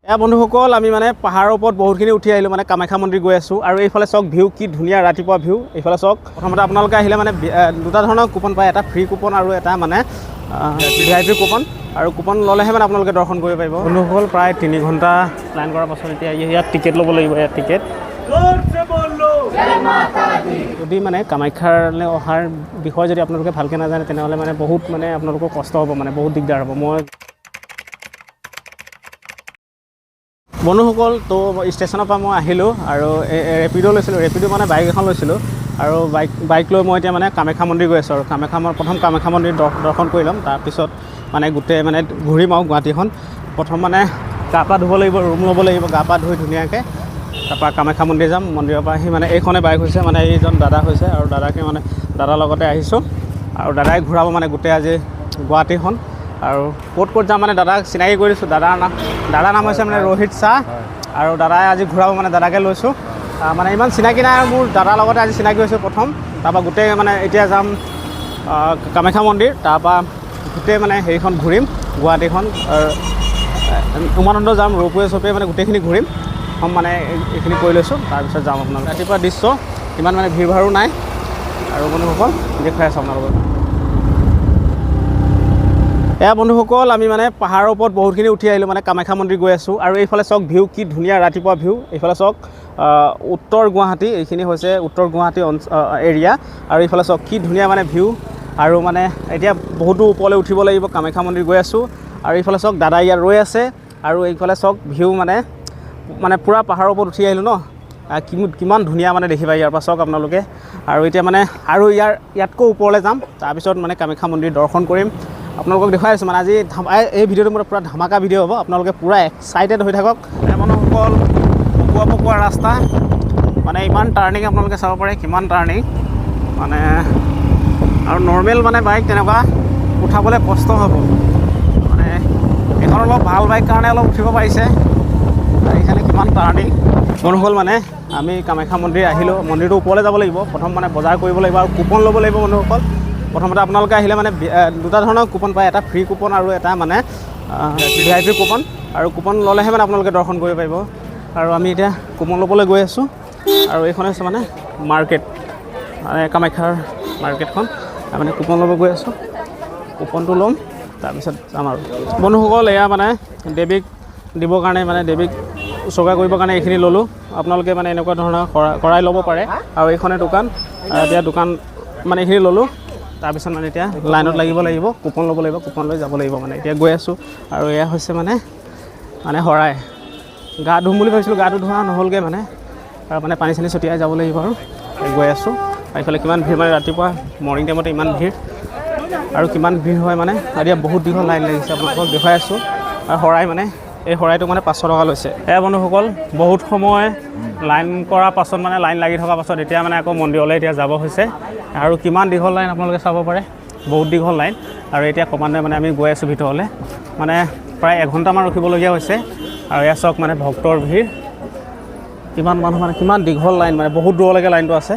বন্ধুসকল আমি মানে পাহাৰৰ ওপৰত বহুতখিনি উঠি আহিলোঁ মানে কামাখ্যা মন্দিৰ গৈ আছোঁ আৰু এইফালে চাওক ভিউ কি ধুনীয়া ৰাতিপুৱা ভিউ এইফালে চাওক প্ৰথমতে আপোনালোকে আহিলে মানে দুটা ধৰণৰ কুপন পায় এটা ফ্ৰী কুপন আৰু এটা মানে VIP কুপন আৰু কুপন ল'লেহে মানে আপোনালোকে দৰ্শন কৰিব পাৰিব বন্ধুসকল প্ৰায় 3 ঘণ্টা লাইন কৰাৰ পাছত এতিয়া ইয়াত টিকেট ল'ব লাগিব ইয়াত টিকেট যদি মানে কামাখ্যালৈ অহাৰ বিষয়ে যদি আপোনালোকে ভালকৈ নাজানে তেনেহ'লে মানে বহুত মানে আপোনালোকৰ কষ্ট হ'ব মানে বহুত দিগদাৰ হ'ব মই বন্ধুসকল তো ষ্টেচনৰ পৰা মই আহিলোঁ আৰু ৰেপিডো লৈছিলোঁ ৰেপিডো মানে বাইক এখন লৈছিলোঁ আৰু বাইক লৈ মই এতিয়া মানে কামাখ্যা মন্দিৰ গৈ আছোঁ আৰু প্ৰথম কামাখ্যা মন্দিৰ দৰ্শন কৰি ল'ম তাৰপিছত মানে গোটেই মানে ঘূৰিম আৰু গুৱাহাটীখন প্ৰথম মানে গা পা ধুব লাগিব ৰুম ল'ব লাগিব গা পা ধুই ধুনীয়াকৈ তাৰপৰা কামাখ্যা মন্দিৰ যাম মন্দিৰৰ পৰা আহি মানে এইখনে বাইক হৈছে মানে এইজন দাদা হৈছে আৰু দাদাকে মানে দাদাৰ লগতে আহিছোঁ আৰু দাদাই ঘূৰাব মানে গোটেই আজি গুৱাহাটীখন আৰু ক'ত যাম মানে দাদাক চিনাকি কৰি দিছোঁ দাদাৰ নাম হৈছে মানে ৰোহিত শ্বাহ আৰু দাদাই আজি ঘূৰাব মানে দাদাকে লৈছোঁ মানে ইমান চিনাকি নাই আৰু মোৰ দাদাৰ লগতে আজি চিনাকি হৈছোঁ প্ৰথম তাৰপৰা গোটেই মানে এতিয়া যাম কামাখ্যা মন্দিৰ তাৰপৰা গোটেই মানে হেৰিখন ঘূৰিম গুৱাহাটীখন উমানন্দ যাম ৰোপৱে চপৱে মানে গোটেইখিনি ঘূৰিম মানে এইখিনি কৰি লৈছোঁ তাৰপিছত যাম আপোনালোক ৰাতিপুৱা দৃশ্য ইমান মানে ভিৰ ভাৰো নাই আৰু বন্ধুসকল দেখুৱাই আছোঁ আপোনালোকক বন্ধুসকল আমি মানে পাহাৰৰ ওপৰত বহুতখিনি উঠি আহিলোঁ মানে কামাখ্যা মন্দিৰ গৈ আছোঁ আৰু এইফালে চাওক ভিউ কি ধুনীয়া ৰাতিপুৱা ভিউ এইফালে চাওক উত্তৰ গুৱাহাটী এইখিনি হৈছে উত্তৰ গুৱাহাটী এৰিয়া আৰু এইফালে চাওক কি ধুনীয়া মানে ভিউ আৰু মানে এতিয়া বহুতো ওপৰলৈ উঠিব লাগিব কামাখ্যা মন্দিৰ গৈ আছোঁ আৰু এইফালে চাওক দাদা ইয়াত ৰৈ আছে আৰু এইফালে চাওক ভিউ মানে পূৰা পাহাৰৰ ওপৰত উঠি আহিলোঁ ন কিমান ধুনীয়া মানে দেখিবা ইয়াৰ পৰা চাওক আপোনালোকে আৰু এতিয়া মানে আৰু ইয়াতকৈ ওপৰলৈ যাম তাৰপিছত মানে কামাখ্যা মন্দিৰ দৰ্শন কৰিম আপোনালোকক দেখুৱাই আছোঁ মানে আজি এই ভিডিঅ'টো মোৰ পূৰা ধামাকা ভিডিঅ' হ'ব আপোনালোকে পূৰা এক্সাইটেড হৈ থাকক মানুহসকল পকোৱা ৰাস্তা মানে ইমান টাৰ্ণিং আপোনালোকে চাব পাৰে কিমান টাৰ্ণিং মানে আৰু নৰ্মেল মানে বাইক তেনেকুৱা উঠাবলৈ কষ্ট হ'ব মানে এইখন অলপ ভাল বাইক কাৰণে অলপ উঠিব পাৰিছে এইখানে কিমান টাৰ্ণিং বন্ধুসকল মানে আমি কামাখ্যা মন্দিৰ আহিলোঁ মন্দিৰটো ওপৰলৈ যাব লাগিব প্ৰথম মানে বজাৰ কৰিব লাগিব আৰু কুপন ল'ব লাগিব বন্ধুসকল প্ৰথমতে আপোনালোকে আহিলে মানে দুটা ধৰণৰ কুপন পায় এটা ফ্ৰী কুপন আৰু এটা মানে VIP কুপন আৰু কুপন ল'লেহে মানে আপোনালোকে দৰ্শন কৰিব পাৰিব আৰু আমি এতিয়া কুপন ল'বলৈ গৈ আছোঁ আৰু এইখন হৈছে মানে মাৰ্কেট মানে কামাখ্যাৰ মাৰ্কেটখন মানে কুপন ল'ব গৈ আছোঁ কুপনটো ল'ম তাৰপিছত যাম আৰু বন্ধুসকল এয়া মানে দেৱীক দিবৰ কাৰণে মানে দেৱীক উচৰ্গা কৰিবৰ কাৰণে এইখিনি ল'লোঁ আপোনালোকে মানে এনেকুৱা ধৰণৰ কৰাই ল'ব পাৰে আৰু এইখনে দোকান এতিয়া দোকান মানে এইখিনি ল'লোঁ তাৰপিছত মানে এতিয়া লাইনত লাগিব কুপন ল'ব লাগিব কুপন লৈ যাব লাগিব মানে এতিয়া গৈ আছোঁ আৰু এয়া হৈছে মানে শৰাই গা ধুম বুলি ভাবিছিলোঁ গাটো ধোৱা নহ'লগৈ মানে আৰু মানে পানী চানী ছটিয়াই যাব লাগিব আৰু গৈ আছোঁ এইফালে কিমান ভিৰ মানে ৰাতিপুৱা মৰ্ণিং টাইমতে ইমান ভিৰ আৰু কিমান ভিৰ হয় মানে এতিয়া বহুত দীঘল লাইন লাগিছে আপোনালোকক দেখুৱাই আছোঁ আৰু শৰাই মানে এই শৰাইটো মানে 500 টকা লৈছে বন্ধুসকল বহুত সময় লাইন কৰাৰ পাছত মানে লাইন লাগি থকাৰ পাছত এতিয়া মানে আকৌ মন্দিৰলৈ এতিয়া যাব হৈছে আৰু কিমান দীঘল লাইন আপোনালোকে চাব পাৰে বহুত দীঘল লাইন আৰু এতিয়া ক্ৰমান্বয়ে মানে আমি গৈ আছোঁ ভিতৰলৈ মানে প্ৰায় 1 ঘণ্টামান ৰখিবলগীয়া হৈছে আৰু এয়া চাওক মানে ভক্তৰ ভিৰ কিমান মানুহ মানে কিমান দীঘল লাইন মানে বহুত দূৰলৈকে লাইনটো আছে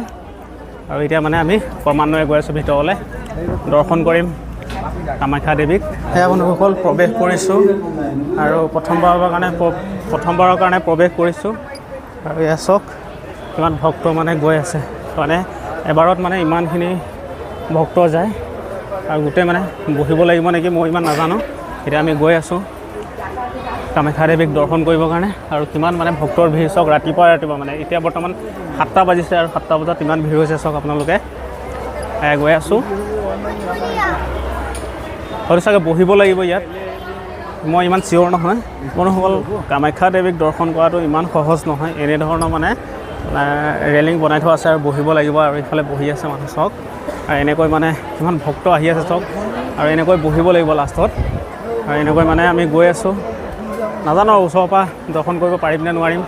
আৰু এতিয়া মানে আমি ক্ৰমান্বয়ে গৈ আছোঁ ভিতৰলৈ দৰ্শন কৰিম কামাখ্যা দেৱীক বন্ধুসকল প্ৰৱেশ কৰিছোঁ আৰু প্ৰথমবাৰৰ কাৰণে প্ৰৱেশ কৰিছোঁ আৰু এয়া চাওক কিমান ভক্ত মানে গৈ আছে মানে এবাৰত মানে ইমানখিনি ভক্ত যায় আৰু গোটেই মানে বহিব লাগিব নেকি মই ইমান নাজানো এতিয়া আমি গৈ আছোঁ কামাখ্যা দেৱীক দৰ্শন কৰিবৰ কাৰণে আৰু কিমান মানে ভক্তৰ ভিৰ চাওক ৰাতিপুৱা মানে এতিয়া বৰ্তমান 7টা বাজিছে আৰু 7টা বজাত ইমান ভিৰ হৈছে চাওক আপোনালোকে গৈ আছোঁ হয়তো চাগে বহিব লাগিব ইয়াত মই ইমান চিয়ৰ নহয় বন্ধুসকল কামাখ্যা দেৱীক দৰ্শন কৰাটো ইমান সহজ নহয় এনেধৰণৰ মানে ৰেলিং বনাই থোৱা আছে আৰু বহিব লাগিব আৰু এইফালে বহি আছে মানুহ চাওক আৰু এনেকৈ মানে কিমান ভক্ত আহি আছে চাওক আৰু এনেকৈ বহিব লাগিব লাষ্টত আৰু এনেকৈ মানে আমি গৈ আছোঁ নাজানো আৰু ওচৰৰ পৰা দৰ্শন কৰিব পাৰিম নে নোৱাৰিম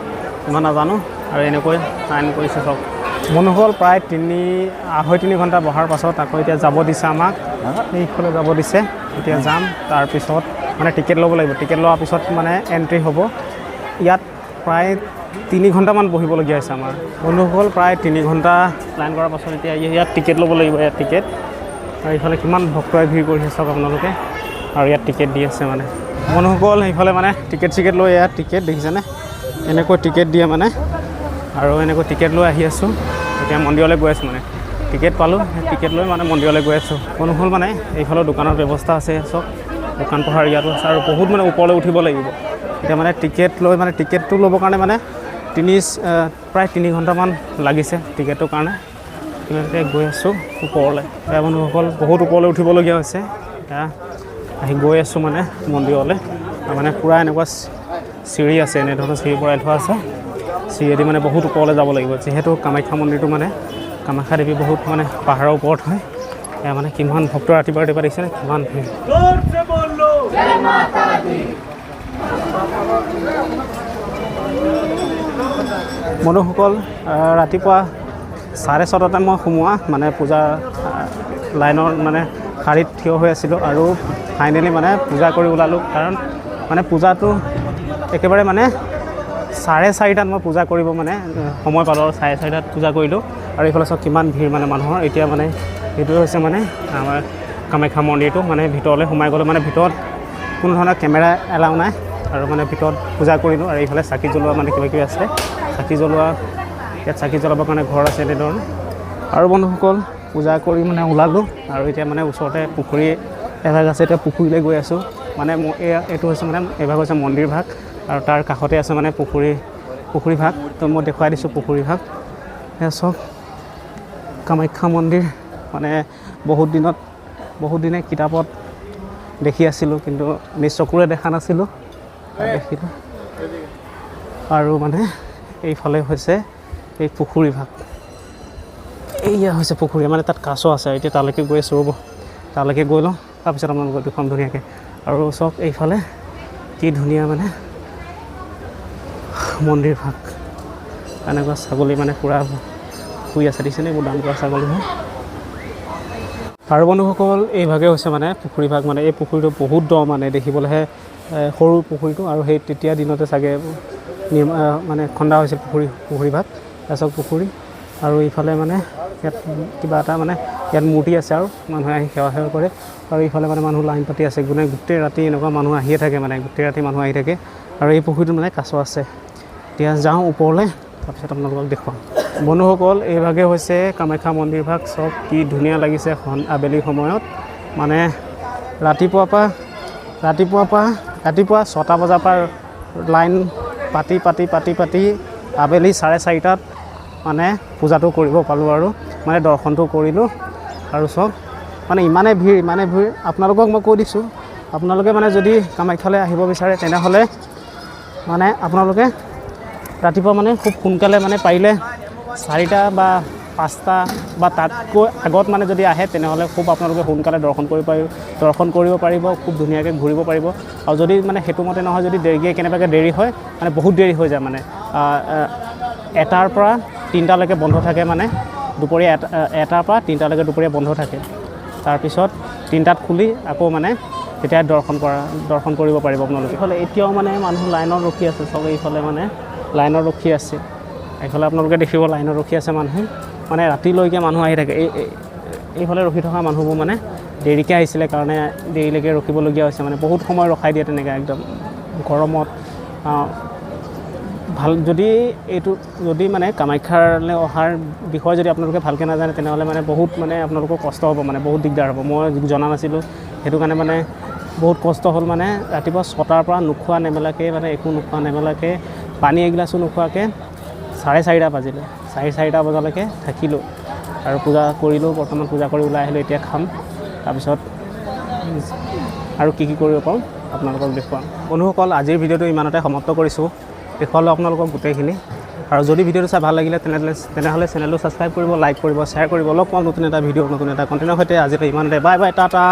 ইমান নাজানো আৰু এনেকৈ লাইন কৰিছে চাওক বন্ধুসকল প্ৰায় 2.5-3 ঘণ্টা বহাৰ পাছত আকৌ এতিয়া যাব দিছে আমাক এইফালে যাব দিছে এতিয়া যাম তাৰপিছত মানে টিকেট ল'ব লাগিব টিকেট লোৱাৰ পিছত মানে এণ্ট্ৰি হ'ব ইয়াত প্ৰায় 3 ঘণ্টামান বহিবলগীয়া হৈছে আমাৰ বন্ধুসকল প্ৰায় 3 ঘণ্টা লাইন কৰাৰ পাছত এতিয়া ইয়াত টিকেট ল'ব লাগিব ইয়াত টিকেট আৰু এইফালে কিমান ভক্তই ভিৰ কৰিছে চাওক আপোনালোকে আৰু ইয়াত টিকেট দি আছে মানে বন্ধুসকল সেইফালে মানে টিকেট চিকেট লৈ ইয়াত টিকেট দেখিছেনে এনেকৈ টিকেট দিয়ে মানে আৰু এনেকৈ টিকেট লৈ আহি আছোঁ এতিয়া মন্দিৰলৈ গৈ আছোঁ মানে টিকেট পালোঁ টিকেট লৈ মানে মন্দিৰলৈ গৈ আছোঁ বন্ধুসকল মানে এইফালৰ দোকানৰ ব্যৱস্থা আছে চব দোকান পোহাৰ ইয়াতো আছে আৰু বহুত মানে ওপৰলৈ উঠিব লাগিব এতিয়া মানে টিকেট লৈ মানে টিকেটটো ল'বৰ কাৰণে মানে প্ৰায় 3 ঘণ্টামান লাগিছে টিকেটটোৰ কাৰণে ইমানতে গৈ আছোঁ ওপৰলৈ এতিয়া বন্ধুসকল বহুত ওপৰলৈ উঠিবলগীয়া হৈছে এতিয়া আহি গৈ আছোঁ মানে মন্দিৰলৈ মানে পূৰা এনেকুৱা চিৰি আছে এনেধৰণৰ চিৰি পৰাই থোৱা আছে চিৰিয়েদি মানে বহুত ওপৰলৈ যাব লাগিব যিহেতু কামাখ্যা মন্দিৰটো মানে কামাখ্যা দেৱী বহুত মানে পাহাৰৰ ওপৰত হয় এয়া মানে কিমান ভক্ত ৰাতিপুৱা দেখিছেনে কিমান ভিৰ বন্ধুসকল ৰাতিপুৱা 6:30 মই সোমোৱা মানে পূজা লাইনৰ মানে শাৰীত থিয় হৈ আছিলোঁ আৰু ফাইনেলি মানে পূজা কৰি ওলালোঁ কাৰণ মানে পূজাটো একেবাৰে মানে 4:30 মই পূজা কৰিব মানে সময় পালোঁ আৰু 4:30 পূজা কৰিলোঁ আৰু এইফালে চব কিমান ভিৰ মানে মানুহৰ এতিয়া মানে এইটোৱে হৈছে মানে আমাৰ কামাখ্যা মন্দিৰটো মানে ভিতৰলৈ সোমাই গ'লোঁ মানে ভিতৰত কোনো ধৰণৰ কেমেৰা এলাউ নাই আৰু মানে ভিতৰত পূজা কৰিলোঁ আৰু এইফালে চাকি জ্বলোৱা মানে কিবাকিবি আছে চাকি জ্বলোৱা ইয়াত চাকি জ্বলাবৰ কাৰণে ঘৰ আছে এনেধৰণে আৰু বন্ধুসকল পূজা কৰি মানে ওলালোঁ আৰু এতিয়া মানে ওচৰতে পুখুৰী এভাগ আছে এতিয়া পুখুৰীলৈ গৈ আছোঁ মানে এইটো হৈছে মানে এভাগ হৈছে মন্দিৰ ভাগ আৰু তাৰ কাষতে আছে মানে পুখুৰী ভাগ তো মই দেখুৱাই দিছোঁ পুখুৰী ভাগ এয়া চব কামাখ্যা মন্দিৰ মানে বহুত দিনে কিতাপত দেখি আছিলোঁ কিন্তু নিজ চকুৰে দেখা নাছিলোঁ দেখিলোঁ আৰু মানে এইফালে হৈছে এই পুখুৰী ভাগ এইয়া হৈছে পুখুৰী মানে তাত কাছ আছে এতিয়া তালৈকে গৈ আছোঁ ৰ'ব তালৈকে গৈ লওঁ তাৰপিছত আপোনালোকক দেখুৱাম ধুনীয়াকৈ আৰু চব এইফালে কি ধুনীয়া মানে মন্দিৰ ভাগ এনেকুৱা ছাগলী মানে পূৰা শুই আছে দিছেনে এইবোৰ দাম কৰা ছাগলীবোৰ আৰু বন্ধুসকল এইভাগে হৈছে মানে পুখুৰী ভাগ মানে এই পুখুৰীটো বহুত দ মানে দেখিবলৈহে সৰু পুখুৰীটো আৰু সেই তেতিয়া দিনতে চাগে মানে খন্দা হৈছিল পুখুৰী ভাগ তাৰপিছত পুখুৰী আৰু ইফালে মানে ইয়াত কিবা এটা মানে ইয়াত মূৰ্তি আছে আৰু মানুহে আহি সেৱা কৰে আৰু ইফালে মানে মানুহ লাইন পাতি আছে গোটেই ৰাতি এনেকুৱা মানুহ আহিয়ে থাকে মানে গোটেই ৰাতি মানুহ আহি থাকে আৰু এই পুখুৰীটোত মানে কাছ আছে এতিয়া যাওঁ ওপৰলৈ তাৰপিছত আপোনালোকক দেখুৱাম বন্ধুসকল এইভাগে হৈছে কামাখ্যা মন্দিৰ ভাগ চব কি ধুনীয়া লাগিছে আবেলি সময়ত মানে ৰাতিপুৱা 6টা বজাৰ পৰা লাইন পাতি আবেলি 4:30 মানে পূজাটো কৰিব পালোঁ আৰু মানে দৰ্শনটো কৰিলোঁ আৰু চব মানে ইমানেই ভিৰ আপোনালোকক মই কৈ দিছোঁ আপোনালোকে মানে যদি কামাখ্যালৈ আহিব বিচাৰে তেনেহ'লে মানে আপোনালোকে ৰাতিপুৱা মানে খুব সোনকালে মানে পাৰিলে 4টা বা 5টা বা তাতকৈ আগত মানে যদি আহে তেনেহ'লে খুব আপোনালোকে সোনকালে দৰ্শন কৰিব পাৰিব খুব ধুনীয়াকৈ ঘূৰিব পাৰিব আৰু যদি মানে সেইটো মতে নহয় যদি কেনেবাকৈ দেৰি হয় মানে বহুত দেৰি হৈ যায় মানে 1টাৰ পৰা 3টালৈকে বন্ধ থাকে মানে দুপৰীয়া 1টাৰ পৰা 3টালৈকে দুপৰীয়া বন্ধ থাকে তাৰপিছত 3টাত খুলি আকৌ মানে তেতিয়া দৰ্শন কৰিব পাৰিব আপোনালোকে এইফালে এতিয়াও মানে মানুহ লাইনত ৰখি আছে চব এইফালে মানে লাইনত ৰখি আছে এইফালে আপোনালোকে দেখিব লাইনত ৰখি আছে মানুহ মানে ৰাতিলৈকে মানুহ আহি থাকে এইফালে ৰখি থকা মানুহবোৰ মানে দেৰিকৈ আহিছিলে কাৰণে দেৰিলৈকে ৰখিবলগীয়া হৈছে মানে বহুত সময় ৰখাই দিয়ে তেনেকৈ একদম গৰমত ভাল যদি মানে কামাখ্যালৈ অহাৰ বিষয়ে যদি আপোনালোকে ভালকৈ নাজানে তেনেহ'লে মানে বহুত মানে আপোনালোকৰ কষ্ট হ'ব মানে বহুত দিগদাৰ হ'ব মই জনা নাছিলোঁ সেইটো কাৰণে মানে বহুত কষ্ট হ'ল মানে ৰাতিপুৱা 6টাৰ পৰা নোখোৱা নেমেলাকৈ মানে একো নোখোৱা নেমেলাকৈ পানী এগিলাচো নোখোৱাকৈ 4:30 বাজিলে 4:30 বজালৈকে থাকিলোঁ আৰু পূজা কৰিলোঁ বৰ্তমান পূজা কৰি ওলাই আহিলোঁ এতিয়া খাম তাৰপিছত আৰু কি কৰিব পাৰোঁ আপোনালোকক দেখুৱাম বন্ধুসকল আজিৰ ভিডিঅ'টো ইমানতে সমাপ্ত কৰিছোঁ দেখুৱালোঁ আপোনালোকক গোটেইখিনি আৰু যদি ভিডিঅ'টো চাই ভাল লাগিলে তেনেহ'লে চেনেলটো ছাবস্ক্ৰাইব কৰিব লাইক কৰিব শ্বেয়াৰ কৰিব লগ পাম নতুন এটা ভিডিঅ' নতুন এটা কণ্টেণ্টৰ সৈতে আজিলৈ ইমানতে বাই টাটা